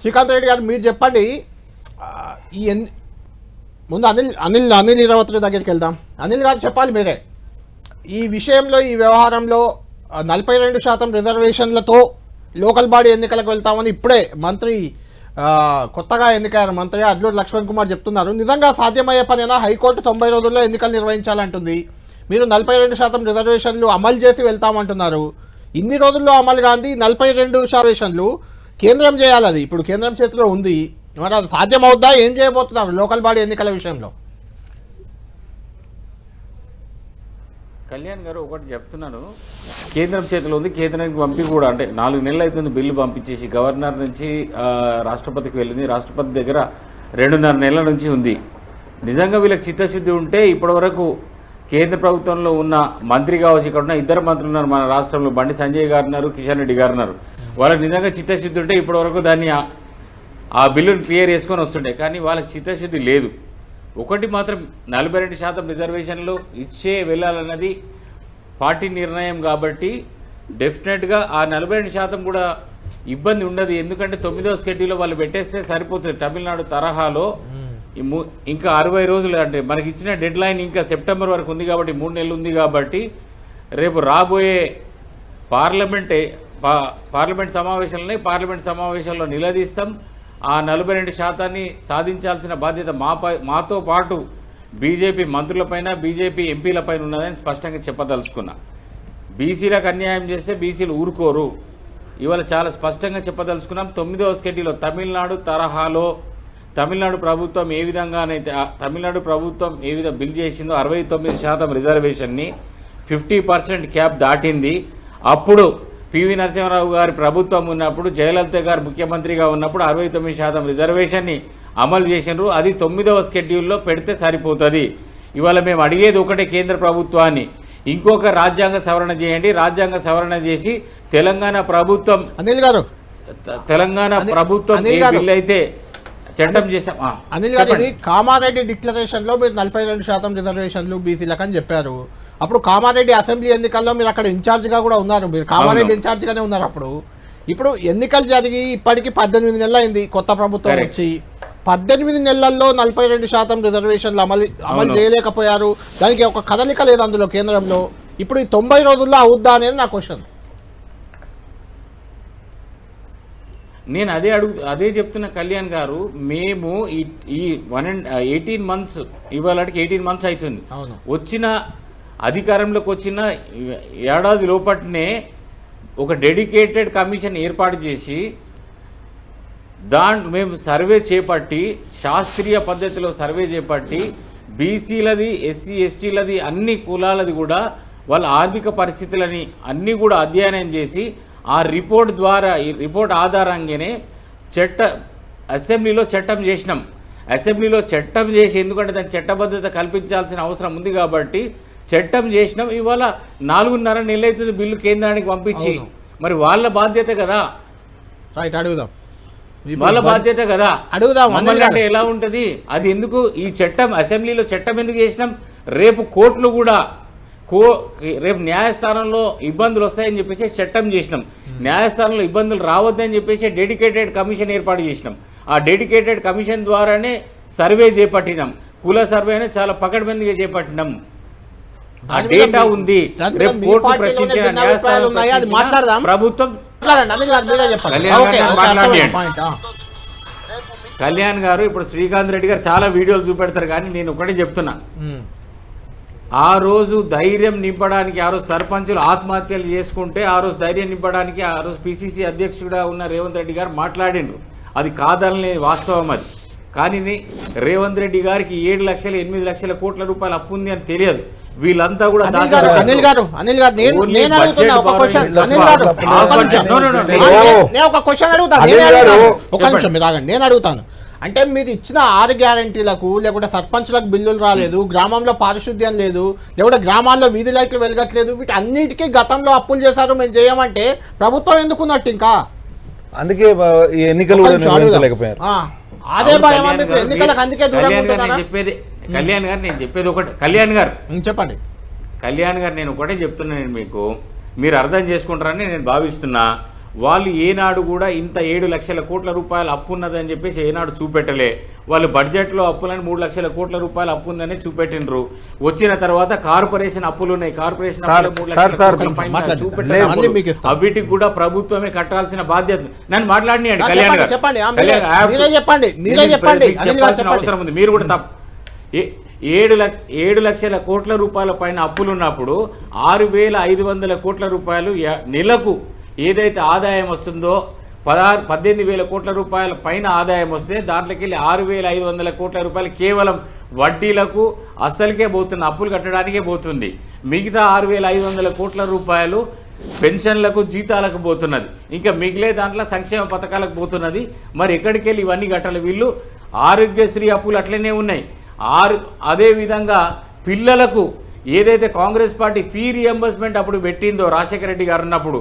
శ్రీకాంత్ రెడ్డి గారు మీరు చెప్పండి. ఈ ముందు అనిల్ ఇరావతి దగ్గరికి వెళ్దాం. అనిల్ గారు చెప్పాలి మీరే ఈ విషయంలో, ఈ వ్యవహారంలో 42% రిజర్వేషన్లతో లోకల్ బాడీ ఎన్నికలకు వెళ్తామని ఇప్పుడే మంత్రి, కొత్తగా ఎన్నికయ్యారు మంత్రి అడ్లూరు లక్ష్మణ్ కుమార్ చెప్తున్నారు. నిజంగా సాధ్యమయ్యే పనేనా? హైకోర్టు 90 రోజుల్లో ఎన్నికలు నిర్వహించాలంటుంది. మీరు 42% రిజర్వేషన్లు అమలు చేసి వెళ్తామంటున్నారు. ఇన్ని రోజుల్లో అమలు కాంది 42 రిజర్వేషన్లు కేంద్రం చేయాలి. అది ఇప్పుడు కేంద్రం చేతిలో ఉంది. మరి అది సాధ్యమవుద్దా? ఏం చేయబోతున్నారు లోకల్ బాడీ ఎన్నికల విషయంలో? కళ్యాణ్ గారు ఒకటి చెప్తున్నాను, కేంద్రం చేతిలో ఉంది. కేంద్రానికి పంపి కూడా అంటే 4 నెలలు అవుతుంది బిల్లు పంపించేసి. గవర్నర్ నుంచి రాష్ట్రపతికి వెళ్ళింది. రాష్ట్రపతి దగ్గర 2.5 నెలల నుంచి ఉంది. నిజంగా వీళ్ళకి చిత్తశుద్ధి ఉంటే ఇప్పటి వరకు కేంద్ర ప్రభుత్వంలో ఉన్న మంత్రి కావచ్చు, ఇక్కడ ఉన్న 2 మంత్రులు ఉన్నారు మన రాష్ట్రంలో, బండి సంజయ్ గారు ఉన్నారు, కిషన్ రెడ్డి గారు ఉన్నారు. వాళ్ళకి నిజంగా చిత్తశుద్ధి ఉంటే ఇప్పటి వరకు దాన్ని ఆ బిల్లును క్లియర్ చేసుకొని వస్తుండే. కానీ వాళ్ళకి చిత్తశుద్ధి లేదు. ఒకటి మాత్రం 42% రిజర్వేషన్లు ఇచ్చే వెళ్ళాలన్నది పార్టీ నిర్ణయం కాబట్టి డెఫినెట్గా ఆ 42% కూడా ఇబ్బంది ఉండదు. ఎందుకంటే 9వ స్కెడ్యూల్లో వాళ్ళు పెట్టేస్తే సరిపోతుంది. తమిళనాడు తరహాలో ఇంకా 60 రోజులు అంటే మనకి ఇచ్చిన డెడ్ లైన్ ఇంకా సెప్టెంబర్ వరకు ఉంది కాబట్టి 3 నెలలు ఉంది కాబట్టి రేపు రాబోయే పార్లమెంట్ సమావేశంలో నిలదీస్తాం. ఆ 42% సాధించాల్సిన బాధ్యత మాతో పాటు బీజేపీ మంత్రులపైన, బీజేపీ ఎంపీలపైన ఉన్నదని స్పష్టంగా చెప్పదలుచుకున్నా. బీసీలకు అన్యాయం చేస్తే బీసీలు ఊరుకోరు. ఇవాళ చాలా స్పష్టంగా చెప్పదలుచుకున్నాం. 9వ స్కెడ్యూల్లో తమిళనాడు తరహాలో తమిళనాడు ప్రభుత్వం ఏ విధంగా బిల్ చేసిందో 69% రిజర్వేషన్ని 50% క్యాప్ దాటింది. అప్పుడు పివి నరసింహారావు గారి ప్రభుత్వం ఉన్నప్పుడు, జయలలిత గారు ముఖ్యమంత్రిగా ఉన్నప్పుడు 69% రిజర్వేషన్ని అమలు చేసినారు. అది 9వ స్కెడ్యూల్లో పెడితే సరిపోతుంది. ఇవాళ మేము అడిగేది ఒకటే కేంద్ర ప్రభుత్వాన్ని, ఇంకొక రాజ్యాంగ సవరణ చేయండి. రాజ్యాంగ సవరణ చేసి తెలంగాణ ప్రభుత్వం బిల్ అయితే చట్టం చేసాం. అనిల్ గారు, ఇది కామారెడ్డి డిక్లరేషన్ లో మీరు 42% రిజర్వేషన్లు బీసీలకు అని చెప్పారు. అప్పుడు కామారెడ్డి అసెంబ్లీ ఎన్నికల్లో మీరు అక్కడ ఇన్ఛార్జిగా కూడా ఉన్నారు. మీరు కామారెడ్డి ఇన్ఛార్జిగానే ఉన్నారు అప్పుడు. ఇప్పుడు ఎన్నికలు జరిగి ఇప్పటికి 18 నెలలు అయింది కొత్త ప్రభుత్వం వచ్చి. 18 నెలల్లో 42% రిజర్వేషన్లు అమలు చేయలేకపోయారు. దానికి ఒక కదలిక లేదు అందులో కేంద్రంలో. ఇప్పుడు ఈ 90 రోజుల్లో అవుద్దా అనేది నా క్వశ్చన్. నేను అదే చెప్తున్న కళ్యాణ్ గారు, మేము ఈ 18 మంత్స్ ఇవాళకి 18 మంత్స్ అవుతుంది. వచ్చిన అధికారంలోకి వచ్చిన ఏడాది లోపట్నే ఒక డెడికేటెడ్ కమిషన్ ఏర్పాటు చేసి మేము సర్వే చేపట్టి, శాస్త్రీయ పద్ధతిలో సర్వే చేపట్టి బీసీలది, ఎస్సీ ఎస్టీలది, అన్ని కులాలది కూడా వాళ్ళ ఆర్థిక పరిస్థితులని అన్నీ కూడా అధ్యయనం చేసి ఆ రిపోర్ట్ ద్వారా, ఈ రిపోర్ట్ ఆధారంగానే అసెంబ్లీలో చట్టం చేసినాం. అసెంబ్లీలో చట్టం చేసి, ఎందుకంటే దానికి చట్టబద్ధత కల్పించాల్సిన అవసరం ఉంది కాబట్టి చట్టం చేసినాం. ఇవాళ 4.5 నెలలు అవుతుంది బిల్లు కేంద్రానికి పంపించి. మరి వాళ్ళ బాధ్యత కదా, వాళ్ళ బాధ్యత కదా. అంటే ఎలా ఉంటుంది అది? ఎందుకు ఈ చట్టం అసెంబ్లీలో చట్టం ఎందుకు చేసినాం? రేపు కోర్టులు కూడా రేపు న్యాయస్థానంలో ఇబ్బందులు వస్తాయని చెప్పేసి చట్టం చేసినాం. న్యాయస్థానంలో ఇబ్బందులు రావద్దని చెప్పేసి డెడికేటెడ్ కమిషన్ ఏర్పాటు చేసినాం. ఆ డెడికేటెడ్ కమిషన్ ద్వారానే సర్వే చేపట్టినాం. కుల సర్వే అనేది చాలా పకడ్బందీగా చేపట్టినాం. డేటా ఉంది. ప్రభుత్వం కళ్యాణ్ గారు, ఇప్పుడు శ్రీకాంత్ రెడ్డి గారు చాలా వీడియోలు చూపెడతారు, కానీ నేను ఒకటే చెప్తున్నా, ఆ రోజు ధైర్యం నింపడానికి, ఆ రోజు సర్పంచులు ఆత్మహత్యలు చేసుకుంటే ఆ రోజు ధైర్యం నింపడానికి ఆ రోజు పిసిసి అధ్యక్షుడిగా ఉన్న రేవంత్ రెడ్డి గారు మాట్లాడిండ్రు. అది కాదనలే వాస్తవం. అది కానీ రేవంత్ రెడ్డి గారికి 7 లక్షల 8 లక్షల కోట్ల రూపాయలు అప్పు ఉంది అని తెలియదు. వీళ్ళంతా కూడా నేను అడుగుతాను. అంటే మీరు ఇచ్చిన 6 గ్యారంటీలకు, లేకుంటే సర్పంచ్లకు బిల్లులు రాలేదు, గ్రామంలో పారిశుద్ధ్యం లేదు, లేకుంటే గ్రామాల్లో వీధి లైట్లు వెలగట్లేదు, వీటి అన్నిటికీ గతంలో అప్పులు చేశారు, మేము చేయమంటే ప్రభుత్వం ఎందుకున్నట్టు? ఇంకా అందుకే ఎన్నికలు అదే భయం. అందుకే చెప్పేది కళ్యాణ్ గారు, నేను చెప్పేది ఒకటి. కళ్యాణ్ గారు చెప్పండి. కళ్యాణ్ గారు, నేను ఒకటే చెప్తున్నాను మీకు, మీరు అర్థం చేసుకుంటారని నేను భావిస్తున్నా. వాళ్ళు ఏనాడు కూడా ఇంత 7 లక్షల కోట్ల రూపాయలు అప్పు ఉన్నదని చెప్పేసి ఏనాడు చూపెట్టలే. వాళ్ళు బడ్జెట్లో అప్పులని 3 లక్షల కోట్ల రూపాయలు అప్పు ఉందని చూపెట్టిండ్రు. వచ్చిన తర్వాత కార్పొరేషన్ అప్పులు ఉన్నాయి, కార్పొరేషన్ అప్పులు 3 లక్షల కోట్ల పైన చూపెట్టారు. అవిటికి కూడా ప్రభుత్వమే కట్టాల్సిన బాధ్యత. నన్ను మాట్లాడినాడు కళ్యాణ్ గారు, చెప్పాల్సిన అవసరం ఉంది. మీరు కూడా తప్ప 7 లక్షల కోట్ల రూపాయల పైన అప్పులు ఉన్నప్పుడు 6,500 కోట్ల రూపాయలు నెలకు ఏదైతే ఆదాయం వస్తుందో 18,000 కోట్ల రూపాయల పైన ఆదాయం వస్తే దాంట్లోకి వెళ్ళి 6,500 కోట్ల రూపాయలు కేవలం వడ్డీలకు అస్సలకే పోతుంది, అప్పులు కట్టడానికే పోతుంది. మిగతా 6,500 కోట్ల రూపాయలు పెన్షన్లకు జీతాలకు పోతున్నది, ఇంకా మిగిలే దాంట్లో సంక్షేమ పథకాలకు పోతున్నది. మరి ఎక్కడికి వెళ్ళి ఇవన్నీ కట్టాలి? వీళ్ళు ఆరోగ్యశ్రీ అప్పులు అట్లనే ఉన్నాయి. అదేవిధంగా పిల్లలకు ఏదైతే కాంగ్రెస్ పార్టీ ఫీ రియంబర్స్మెంట్ అప్పుడు పెట్టిందో రాజశేఖర రెడ్డి గారు ఉన్నప్పుడు,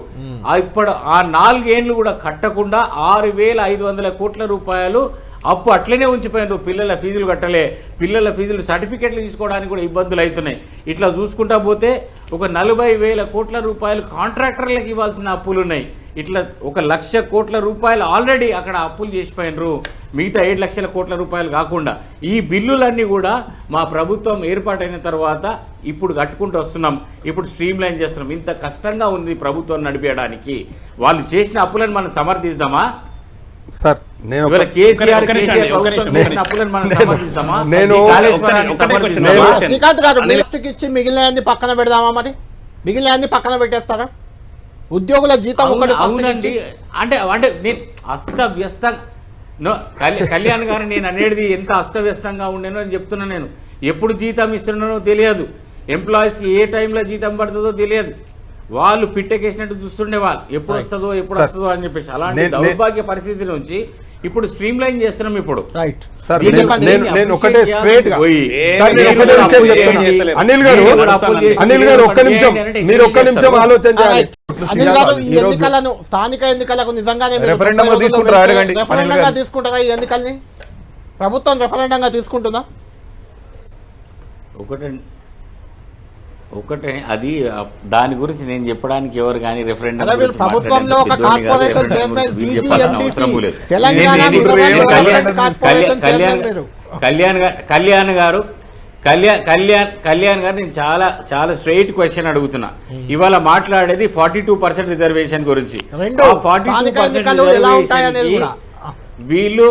ఇప్పుడు ఆ 4 ఏళ్ళు కూడా కట్టకుండా 6,500 కోట్ల రూపాయలు అప్పు అట్లనే ఉంచిపోయినారు. పిల్లల ఫీజులు కట్టలే, పిల్లల ఫీజులు సర్టిఫికెట్లు తీసుకోవడానికి కూడా ఇబ్బందులు అవుతున్నాయి. ఇట్లా చూసుకుంటా పోతే ఒక 40,000 కోట్ల రూపాయలు కాంట్రాక్టర్లకు ఇవ్వాల్సిన అప్పులు ఉన్నాయి. ఇట్లా 1,00,000 కోట్ల రూపాయలు ఆల్రెడీ అక్కడ అప్పులు చేసిపోయినరు, మిగతా 7 లక్షల కోట్ల రూపాయలు కాకుండా. ఈ బిల్లులన్నీ కూడా మా ప్రభుత్వం ఏర్పాటైన తర్వాత ఇప్పుడు కట్టుకుంటూ వస్తున్నాం, ఇప్పుడు స్ట్రీమ్ లైన్ చేస్తున్నాం. ఇంత కష్టంగా ఉంది ప్రభుత్వం నడిపేయడానికి. వాళ్ళు చేసిన అప్పులను మనం సమర్థిస్తామా? సార్ నేను శ్రీకాంత్ గారు లిస్టుకి ఇచ్చి మిగిలినది పక్కన పెడదామా? మరి మిగిలినది పక్కన పెట్టేస్తారా? ఉద్యోగుల జీతం అవునండి. అంటే నేను అస్తవ్యస్తంగా కళ్యాణ్ గారు నేను అనేది ఎంత అస్తవ్యస్తంగా ఉండేనో అని చెప్తున్నా. నేను ఎప్పుడు జీతం ఇస్తున్నానో తెలియదు, ఎంప్లాయీస్కి ఏ టైంలో జీతం పడుతుందో తెలియదు. వాళ్ళు పిట్టకేసినట్టు చూస్తుండే వాళ్ళు ఎప్పుడు వస్తుందో అని చెప్పేసి. అలాంటి దౌర్భాగ్య పరిస్థితి నుంచి ఇప్పుడు స్ట్రీమ్ లైన్ చేస్తున్నాం. ఇప్పుడు స్థానిక ఎన్నికలకు నిజంగానే తీసుకుంటారా? ఈ ఎన్నికల్ని ప్రభుత్వం రెఫరెండంగా తీసుకుంటుందా? ఒకటే అది దాని గురించి నేను చెప్పడానికి ఎవరు కానీ రెఫరెండం కళ్యాణ్ గారు నేను చాలా స్ట్రైట్ క్వశ్చన్ అడుగుతున్నా. ఇవాళ మాట్లాడేది 42% రిజర్వేషన్ గురించి. 42% వీళ్ళు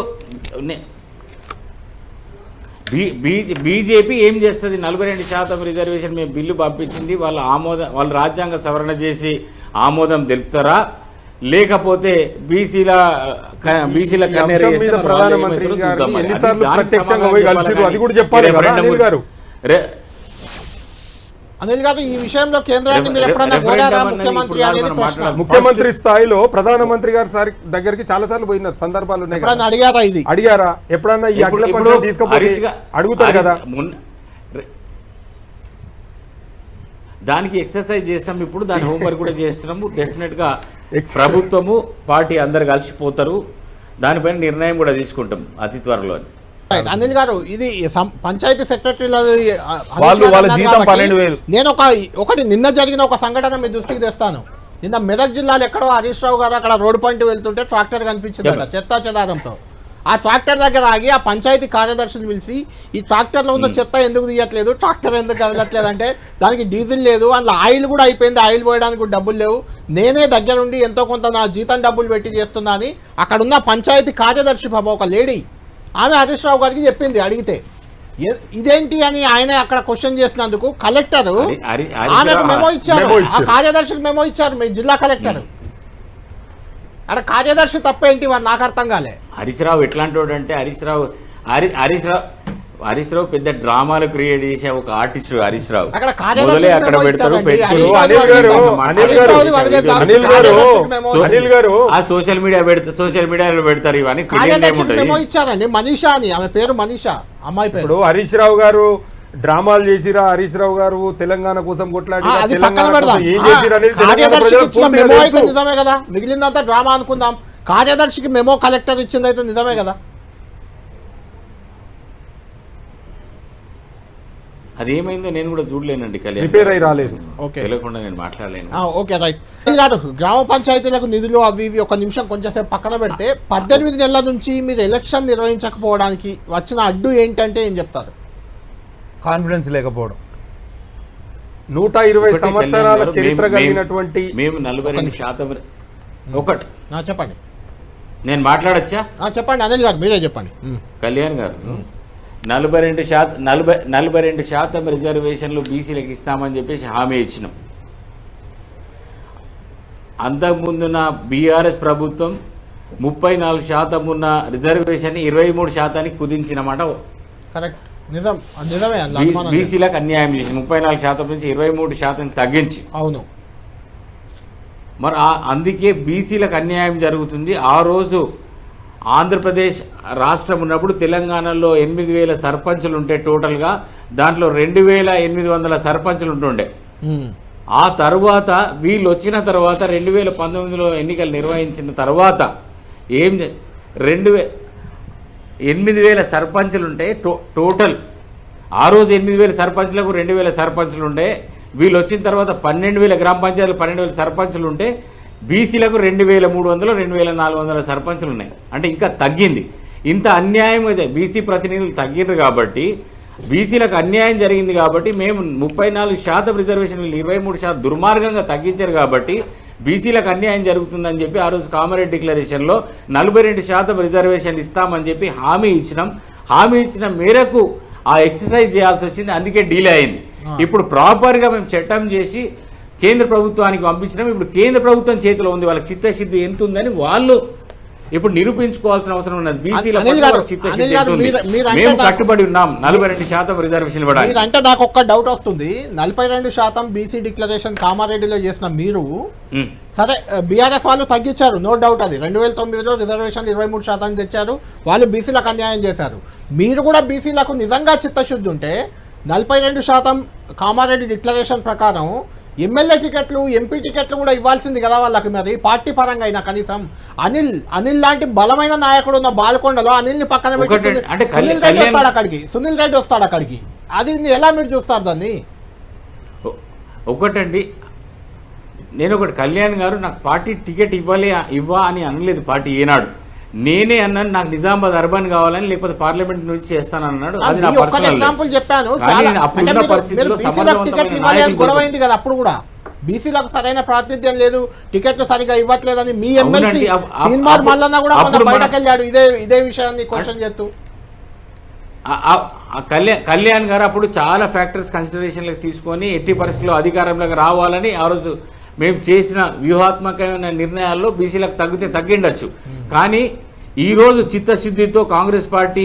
బీజేపీ ఏం చేస్తుంది? 42% రిజర్వేషన్ మేము బిల్లు పంపించింది, వాళ్ళు రాజ్యాంగ సవరణ చేసి ఆమోదం తెలుపుతారా? లేకపోతే బీసీల ప్రధానమంత్రి అనిల్ గారు ఈ విషయంలో కేంద్రాన్ని మీరు ఎప్పుడన్నా కోరారా? ముఖ్యమంత్రి అనేది ముఖ్యమంత్రి స్థాయిలో ప్రధానమంత్రి గారి దగ్గరికి చాలా సార్లు పోయినారు సందర్భాలు ఉన్నాయి. అడిగారా? ఇది అడిగారా ఎప్పుడన్నా? ఈ అఖిల పక్షం తీసుకుపోయి అడుగుతారు కదా. దానికి ఎక్సర్సైజ్ చేస్తాం, ఇప్పుడు దాని హోంవర్క్ కూడా చేస్తున్నాము. డెఫినెట్ గా ప్రభుత్వము పార్టీ అందరు కలిసిపోతారు, దానిపైన నిర్ణయం కూడా తీసుకుంటాం అతి త్వరలో. అనిల్ గారు ఇది పంచాయతీ సెక్రటరీల నేను ఒకటి నిన్న జరిగిన ఒక సంఘటన మీ దృష్టికి తెస్తాను. నిన్న మెదక్ జిల్లాలో ఎక్కడో హరీష్ రావు గారు అక్కడ రోడ్డు పంటి వెళ్తుంటే ట్రాక్టర్ కనిపించిందట చెత్తా చెదారంతో. ఆ ట్రాక్టర్ దగ్గర ఆగి ఆ పంచాయతీ కార్యదర్శిని పిలిచి ఈ ట్రాక్టర్లో ఉన్న చెత్త ఎందుకు తీయట్లేదు, ట్రాక్టర్ ఎందుకు కదలట్లేదు అంటే దానికి డీజిల్ లేదు, అందులో ఆయిల్ కూడా అయిపోయింది, ఆయిల్ పోయడానికి కూడా డబ్బులు లేవు, నేనే దగ్గరుండి ఎంతో కొంత నా జీతం డబ్బులు పెట్టి చేస్తున్నా అని అక్కడున్న పంచాయతీ కార్యదర్శి పాపం ఒక లేడీ ఆమె హరీష్ రావు గారికి చెప్పింది. అడిగితే ఇదేంటి అని ఆయన అక్కడ క్వశ్చన్ చేసినందుకు కలెక్టర్ ఆమెకు మెమో ఇచ్చారు, ఆ కార్యదర్శికి మెమో ఇచ్చారు మీ జిల్లా కలెక్టర్. అక్కడ కార్యదర్శి తప్పేంటి మరి నాకు అర్థం కాలే. హరీష్ రావు ఎట్లాంటి వాడు అంటే హరీష్ రావు పెద్ద డ్రామాలు క్రియేట్ చేసే ఒక ఆర్టిస్ట్ హరీష్ రావు. అక్కడ పెడతారు సోషల్ మీడియాలో పెడతారు. ఇవన్నీ ఇచ్చారండి. మనీషా అని ఆమె పేరు, మనీషా అమ్మాయి పేరు. హరీష్ రావు గారు డ్రామాలు చేసిరా, హరీష్ రావు గారు తెలంగాణ కోసం కొట్లాడి నిజమే కదా, మిగిలిందంతా డ్రామా అనుకుందాం. కార్యదర్శికి మెమో కలెక్టర్ ఇచ్చిందైతే నిజమే కదా. అదేమైందో నేను కూడా చూడలేనండి కళ్యాణ్ రిపేర్ అయి రాలేదు. ఓకే. తెలియకుండా నేను మాట్లాడలేను. ఓకే రైట్ కాదు గ్రామ పంచాయతీలకు నిధులు అవి ఇవి ఒక నిమిషం కొంచెంసేపు పక్కన పెడితే 18 నెలల నుంచి మీరు ఎలక్షన్ నిర్వహించకపోవడానికి వచ్చిన అడ్డు ఏంటంటే ఏం చెప్తారు? కాన్ఫిడెన్స్ లేకపోవడం. 120 సంవత్సరాల చరిత్ర కలిగినటువంటి మేము 42% ఒకటి చెప్పండి. నేను మాట్లాడచ్చా? చెప్పండి అనిల్ గారు, మీరే చెప్పండి. కళ్యాణ్ గారు 42% రిజర్వేషన్లు బీసీలకు ఇస్తామని చెప్పేసి హామీ ఇచ్చినాం. అంతకుముందున్న బీఆర్ఎస్ ప్రభుత్వం 34% ఉన్న రిజర్వేషన్ 23% కుదించినమాట. కరెక్ట్, నిజమే. బీసీలకు అన్యాయం చేసి 34% నుంచి 23% తగ్గించి. అవును. మరి అందుకే బీసీలకు అన్యాయం జరుగుతుంది. ఆ రోజు ఆంధ్రప్రదేశ్ రాష్ట్రం ఉన్నప్పుడు తెలంగాణలో 8,000 సర్పంచులు ఉంటే టోటల్గా దాంట్లో 2,800 సర్పంచులు ఉంటుండే. ఆ తర్వాత వీళ్ళు వచ్చిన తర్వాత 2019లో ఎన్నికలు నిర్వహించిన తర్వాత 8,000 సర్పంచులు ఉంటే టోటల్ ఆ రోజు 8,000 సర్పంచులకు 2,000 సర్పంచులు ఉంటే వీళ్ళు వచ్చిన తర్వాత 12,000 గ్రామ పంచాయతీలు 12,000 సర్పంచులు ఉంటే బీసీలకు 2,300 2,400 సర్పంచులు ఉన్నాయి. అంటే ఇంకా తగ్గింది. ఇంత అన్యాయం అయితే బీసీ ప్రతినిధులు తగ్గినారు కాబట్టి బీసీలకు అన్యాయం జరిగింది కాబట్టి మేము 34% రిజర్వేషన్ 23% దుర్మార్గంగా తగ్గించారు కాబట్టి బీసీలకు అన్యాయం జరుగుతుందని చెప్పి ఆ రోజు కామారెడ్డి డిక్లరేషన్లో 42% రిజర్వేషన్ ఇస్తామని చెప్పి హామీ ఇచ్చినాం. హామీ ఇచ్చిన మేరకు ఆ ఎక్సర్సైజ్ చేయాల్సి వచ్చింది. అందుకే డీలే అయింది. ఇప్పుడు ప్రాపర్గా మేము చట్టం చేసి కేంద్ర ప్రభుత్వానికి పంపించినాం. ఇప్పుడు కేంద్ర ప్రభుత్వం చేతిలో ఉంది. వాళ్ళకి చిత్తశుద్ధి ఎంత ఉందని వాళ్ళు ఇప్పుడు నిరూపించుకోవాల్సిన అవసరం ఉన్నది. బీసీల చిత్తశుద్ధి ఎంత ఉంది, మేము కట్టుబడి ఉన్నాం 42% రిజర్వేషన్ ఇవ్వడానికి. అంటే నాకు ఒక్క డౌట్ వస్తుంది. 42% బీసీ డిక్లరేషన్ కామారెడ్డిలో చేసిన మీరు సరే బీఆర్ఎస్ వాళ్ళు తగ్గించారు, నో డౌట్. అది 2009లో రిజర్వేషన్ 23% తెచ్చారు. వాళ్ళు బీసీలకు అన్యాయం చేశారు. మీరు కూడా బీసీలకు నిజంగా చిత్తశుద్ధి ఉంటే 42% కామారెడ్డి డిక్లరేషన్ ప్రకారం ఎమ్మెల్యే టికెట్లు ఎంపీ టికెట్లు కూడా ఇవ్వాల్సింది కదా వాళ్ళకి. మరి పార్టీ పరంగా అయినా కనీసం అనిల్ లాంటి బలమైన నాయకుడు ఉన్న బాల్కొండలో అనిల్ని పక్కన పెట్టి సునీల్ రెడ్డి వస్తాడు అక్కడికి. అది ఎలా మీరు చూస్తారు దాన్ని? ఒకటండి, నేను ఒకటి కళ్యాణ్ గారు నాకు పార్టీ టికెట్ ఇవ్వా అని అనలేదు పార్టీ ఏనాడు. నేనే అన్నాను నాకు నిజామాబాద్ అర్బన్ కావాలని, లేకపోతే పార్లమెంట్ నుంచి చేస్తానన్నాడు. అది నా పర్సనల్ ఎగ్జాంపుల్ చెప్పాను. గొడవైంది కదా అప్పుడు కూడా, బీసీలకు సరైన ప్రాతినిధ్యం లేదు, టికెట్లు సరిగా ఇవ్వట్లేదని మీ ఎమ్మెల్సీ తీన్మార్ మల్లన్న కూడా బయటకు వెళ్ళాడు ఇదే విషయాన్ని క్వశ్చన్ చేస్తూ. కళ్యాణ్ గారు అప్పుడు చాలా ఫ్యాక్టర్స్ కన్సిడరేషన్లకు తీసుకొని ఎట్టి పరిస్థితుల్లో అధికారంలోకి రావాలని ఆ రోజు మేము చేసిన వ్యూహాత్మకమైన నిర్ణయాల్లో బీసీలకు తగ్గిండొచ్చు. కానీ ఈరోజు చిత్తశుద్ధితో కాంగ్రెస్ పార్టీ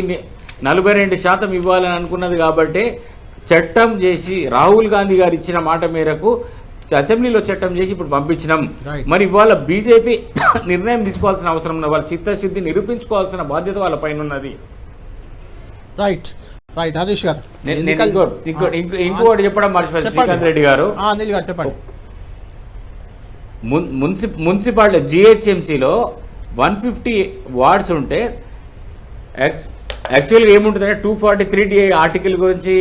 42% ఇవ్వాలని అనుకున్నది కాబట్టి చట్టం చేసి రాహుల్ గాంధీ గారు ఇచ్చిన మాట మేరకు అసెంబ్లీలో చట్టం చేసి ఇప్పుడు పంపించినాం. మరి ఇవాళ బీజేపీ నిర్ణయం తీసుకోవాల్సిన అవసరం ఉన్నది. వాళ్ళ చిత్తశుద్ధి నిరూపించుకోవాల్సిన బాధ్యత వాళ్ళ పైన ఉన్నది. రైట్ రైట్ హరీష్ గారు. ఇంకోటి చెప్పడం మర్చిపోయారు శ్రీకాంత్ రెడ్డి గారు. అనిల్ గారు చెప్పండి. మున్సిపాలిటీ జిహెచ్ఎంసీలో 150 వార్డ్స్ ఉంటే యాక్చువల్గా ఏముంటుందంటే 243 ఆర్టికల్ గురించి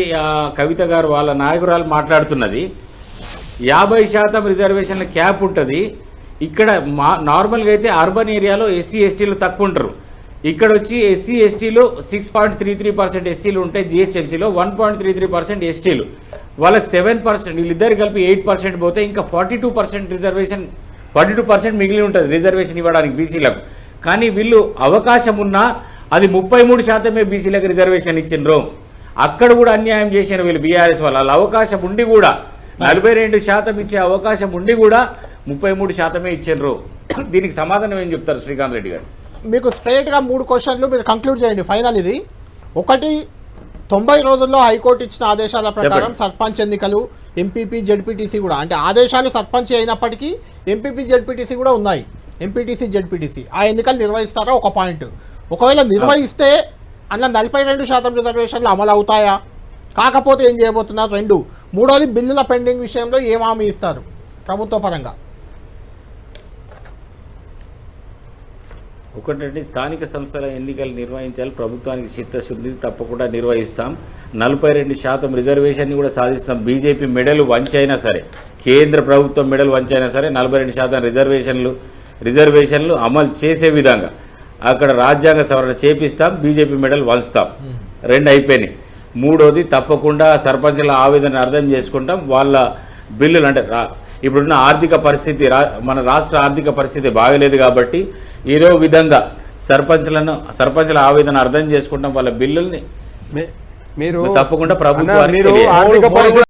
కవిత గారు వాళ్ళ నాయకురాలు మాట్లాడుతున్నది. 50% రిజర్వేషన్ క్యాప్ ఉంటుంది. ఇక్కడ నార్మల్గా అయితే అర్బన్ ఏరియాలో ఎస్సీ ఎస్టీలు తక్కువ ఉంటారు. ఇక్కడ వచ్చి ఎస్సీ ఎస్టీలు 6.33% ఎస్సీలు ఉంటే జిహెచ్ఎంసీలో 1.33% ఎస్టీలు. వాళ్ళకి 7%, వీళ్ళిద్దరు కలిపి 8% పోతే ఇంకా 42% రిజర్వేషన్ 42% మిగిలి ఉంటుంది రిజర్వేషన్ ఇవ్వడానికి బీసీలకు. కానీ వీళ్ళు అవకాశం ఉన్నా అది 33% బీసీలకు రిజర్వేషన్ ఇచ్చిండ్రు. అక్కడ కూడా అన్యాయం చేసిన వీళ్ళు బీఆర్ఎస్ వాళ్ళ అవకాశం ఉండి కూడా 42% ఇచ్చే అవకాశం ఉండి కూడా 33% ఇచ్చిండ్రు. దీనికి సమాధానం ఏం చెప్తారు శ్రీకాంత్ రెడ్డి గారు? మీకు స్ట్రైట్గా 3 క్వశ్చన్లు మీరు కంక్లూడ్ చేయండి ఫైనల్. ఇది ఒకటి, 90 రోజుల్లో హైకోర్టు ఇచ్చిన ఆదేశాల ప్రకారం సర్పంచ్ ఎన్నికలు ఎంపీపీ జెడ్పీటీసీ కూడా, అంటే ఆదేశాలు సర్పంచ్ అయినప్పటికీ ఎంపీపీ జెడ్పీటీసీ కూడా ఉన్నాయి, ఎంపీటీసీ జెడ్పీటీసీ ఆ ఎన్నికలు నిర్వహిస్తారా? ఒక పాయింట్. ఒకవేళ నిర్వహిస్తే అందులో 42% రిజర్వేషన్లు అమలు అవుతాయా? కాకపోతే ఏం చేయబోతున్నారు? 2. మూడోది, బిల్లుల పెండింగ్ విషయంలో ఏం హామీ ఇస్తారు ప్రభుత్వ పరంగా? ఒకటంటే స్థానిక సంస్థల ఎన్నికలు నిర్వహించాలి, ప్రభుత్వానికి చిత్తశుద్ధి, తప్పకుండా నిర్వహిస్తాం. 42% రిజర్వేషన్ని కూడా సాధిస్తాం. బీజేపీ మెడలు వంచైనా సరే, కేంద్ర ప్రభుత్వం మెడలు వంచైనా సరే 42% రిజర్వేషన్లు అమలు చేసే విధంగా అక్కడ రాజ్యాంగ సవరణ చేపిస్తాం, బీజేపీ మెడలు వంచుతాం. 2 అయిపోయినాయి. 3వది తప్పకుండా సర్పంచుల ఆవేదన అర్థం చేసుకుంటాం. వాళ్ళ బిల్లులు అంటే ఇప్పుడున్న ఆర్థిక పరిస్థితి, మన రాష్ట్ర ఆర్థిక పరిస్థితి బాగలేదు కాబట్టి ఏదో విధంగా సర్పంచుల ఆవేదన అర్థం చేసుకుంటాం. వాళ్ళ బిల్లుల్ని మీరు తప్పకుండా ప్రభుత్వానికి మీరు తెలియాలి. ఆర్థిక పరిస్థితి